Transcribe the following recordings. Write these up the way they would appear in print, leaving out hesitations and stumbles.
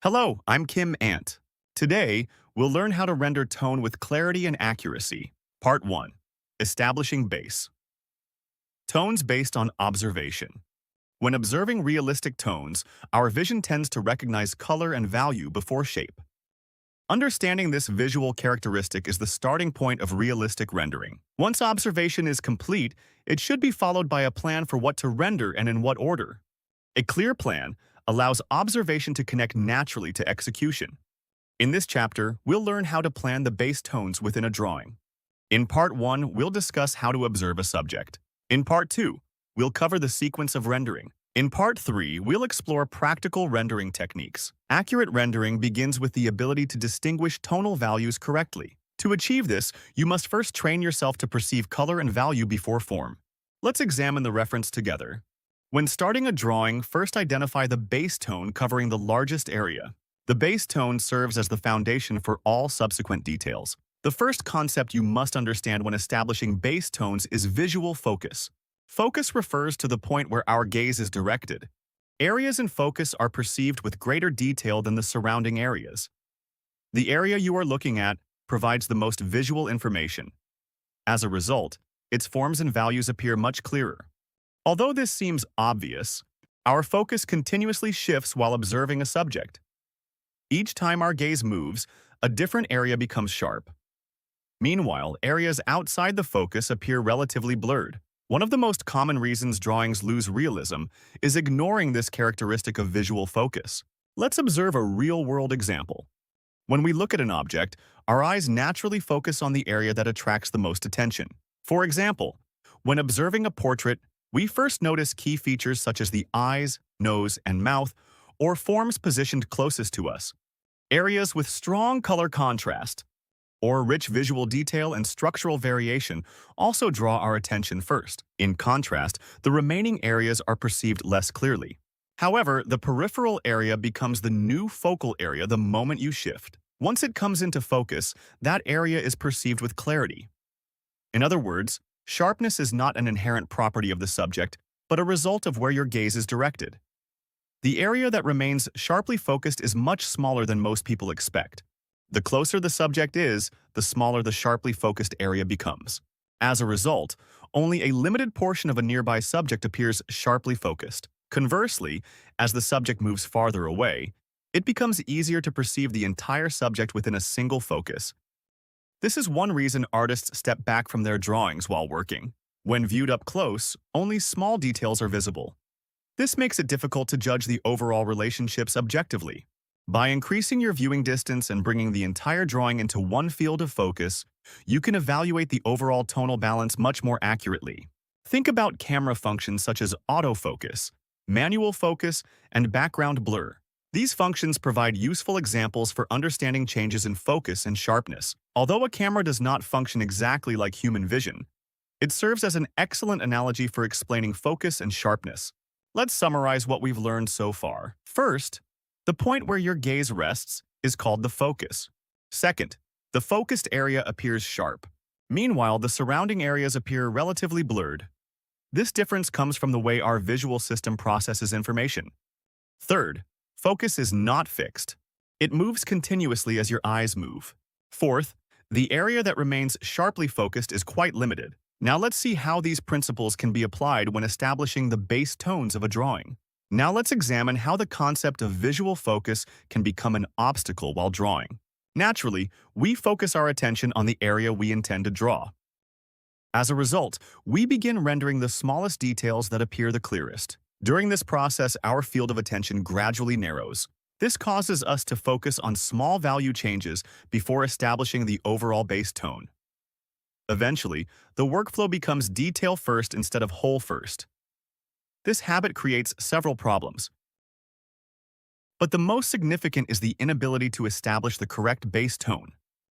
Hello, I'm Kim Ant. Today, we'll learn how to render tone with clarity and accuracy. Part 1. Establishing base. Tones based on observation. When observing realistic tones, our vision tends to recognize color and value before shape. Understanding this visual characteristic is the starting point of realistic rendering. Once observation is complete, it should be followed by a plan for what to render and in what order. A clear plan allows observation to connect naturally to execution. In this chapter, we'll learn how to plan the base tones within a drawing. In Part 1, we'll discuss how to observe a subject. In Part 2, we'll cover the sequence of rendering. In Part 3, we'll explore practical rendering techniques. Accurate rendering begins with the ability to distinguish tonal values correctly. To achieve this, you must first train yourself to perceive color and value before form. Let's examine the reference together. When starting a drawing, first identify the base tone covering the largest area. The base tone serves as the foundation for all subsequent details. The first concept you must understand when establishing base tones is visual focus. Focus refers to the point where our gaze is directed. Areas in focus are perceived with greater detail than the surrounding areas. The area you are looking at provides the most visual information. As a result, its forms and values appear much clearer. Although this seems obvious, our focus continuously shifts while observing a subject. Each time our gaze moves, a different area becomes sharp. Meanwhile, areas outside the focus appear relatively blurred. One of the most common reasons drawings lose realism is ignoring this characteristic of visual focus. Let's observe a real-world example. When we look at an object, our eyes naturally focus on the area that attracts the most attention. For example, when observing a portrait, we first notice key features such as the eyes, nose, and mouth, or forms positioned closest to us. Areas with strong color contrast, or rich visual detail and structural variation also draw our attention first. In contrast, the remaining areas are perceived less clearly. However, the peripheral area becomes the new focal area the moment you shift. Once it comes into focus, that area is perceived with clarity. In other words, sharpness is not an inherent property of the subject, but a result of where your gaze is directed. The area that remains sharply focused is much smaller than most people expect. The closer the subject is, the smaller the sharply focused area becomes. As a result, only a limited portion of a nearby subject appears sharply focused. Conversely, as the subject moves farther away, it becomes easier to perceive the entire subject within a single focus. This is one reason artists step back from their drawings while working. When viewed up close, only small details are visible. This makes it difficult to judge the overall relationships objectively. By increasing your viewing distance and bringing the entire drawing into one field of focus, you can evaluate the overall tonal balance much more accurately. Think about camera functions such as autofocus, manual focus, and background blur. These functions provide useful examples for understanding changes in focus and sharpness. Although a camera does not function exactly like human vision, it serves as an excellent analogy for explaining focus and sharpness. Let's summarize what we've learned so far. First, the point where your gaze rests is called the focus. Second, the focused area appears sharp. Meanwhile, the surrounding areas appear relatively blurred. This difference comes from the way our visual system processes information. Third, focus is not fixed. It moves continuously as your eyes move. Fourth, the area that remains sharply focused is quite limited. Now let's see how these principles can be applied when establishing the base tones of a drawing. Now let's examine how the concept of visual focus can become an obstacle while drawing. Naturally, we focus our attention on the area we intend to draw. As a result, we begin rendering the smallest details that appear the clearest. During this process, our field of attention gradually narrows. This causes us to focus on small value changes before establishing the overall base tone. Eventually, the workflow becomes detail first instead of whole first. This habit creates several problems. But the most significant is the inability to establish the correct base tone.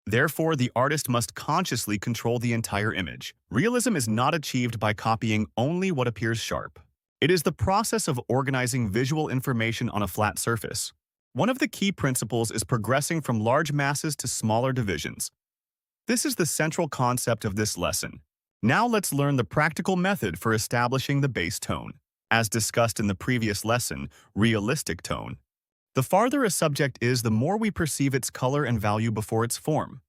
Therefore, the artist must consciously control the entire image. Realism is not achieved by copying only what appears sharp. It is the process of organizing visual information on a flat surface. One of the key principles is progressing from large masses to smaller divisions. This is the central concept of this lesson. Now let's learn the practical method for establishing the base tone. As discussed in the previous lesson, realistic tone. The farther a subject is, the more we perceive its color and value before its form.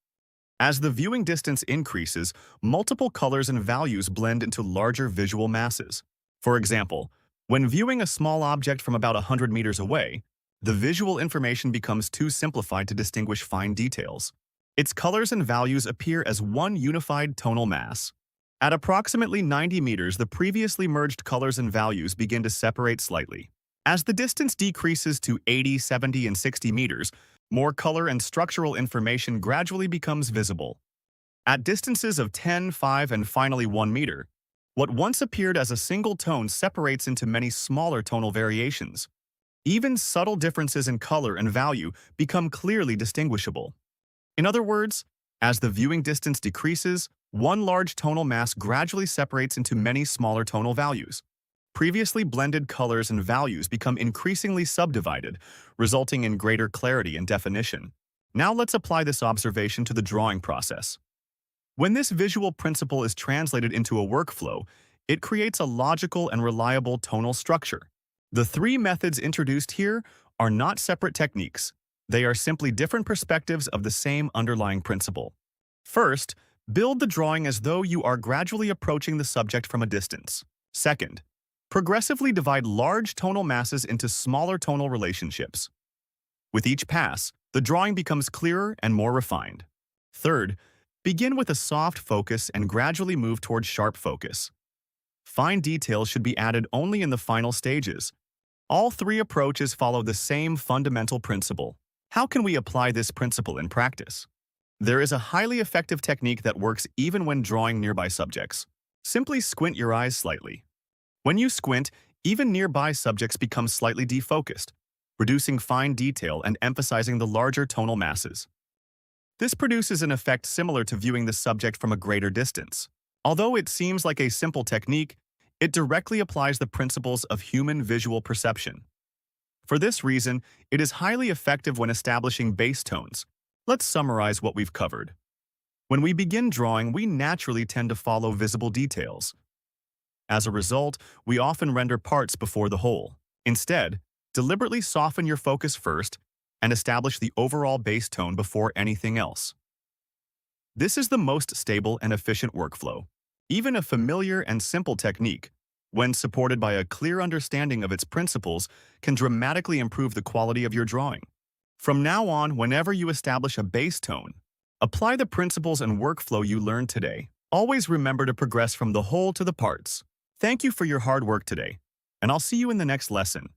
As the viewing distance increases, multiple colors and values blend into larger visual masses. For example, when viewing a small object from about 100 meters away, the visual information becomes too simplified to distinguish fine details. Its colors and values appear as one unified tonal mass. At approximately 90 meters, the previously merged colors and values begin to separate slightly. As the distance decreases to 80, 70, and 60 meters, more color and structural information gradually becomes visible. At distances of 10, 5, and finally 1 meter, what once appeared as a single tone separates into many smaller tonal variations. Even subtle differences in color and value become clearly distinguishable. In other words, as the viewing distance decreases, one large tonal mass gradually separates into many smaller tonal values. Previously blended colors and values become increasingly subdivided, resulting in greater clarity and definition. Now let's apply this observation to the drawing process. When this visual principle is translated into a workflow, it creates a logical and reliable tonal structure. The three methods introduced here are not separate techniques. They are simply different perspectives of the same underlying principle. First, build the drawing as though you are gradually approaching the subject from a distance. Second, progressively divide large tonal masses into smaller tonal relationships. With each pass, the drawing becomes clearer and more refined. Third, begin with a soft focus and gradually move towards sharp focus. Fine details should be added only in the final stages. All three approaches follow the same fundamental principle. How can we apply this principle in practice? There is a highly effective technique that works even when drawing nearby subjects. Simply squint your eyes slightly. When you squint, even nearby subjects become slightly defocused, reducing fine detail and emphasizing the larger tonal masses. This produces an effect similar to viewing the subject from a greater distance. Although it seems like a simple technique, it directly applies the principles of human visual perception. For this reason, it is highly effective when establishing base tones. Let's summarize what we've covered. When we begin drawing, we naturally tend to follow visible details. As a result, we often render parts before the whole. Instead, deliberately soften your focus first and establish the overall base tone before anything else. This is the most stable and efficient workflow. Even a familiar and simple technique, when supported by a clear understanding of its principles, can dramatically improve the quality of your drawing. From now on, whenever you establish a base tone, apply the principles and workflow you learned today. Always remember to progress from the whole to the parts. Thank you for your hard work today, and I'll see you in the next lesson.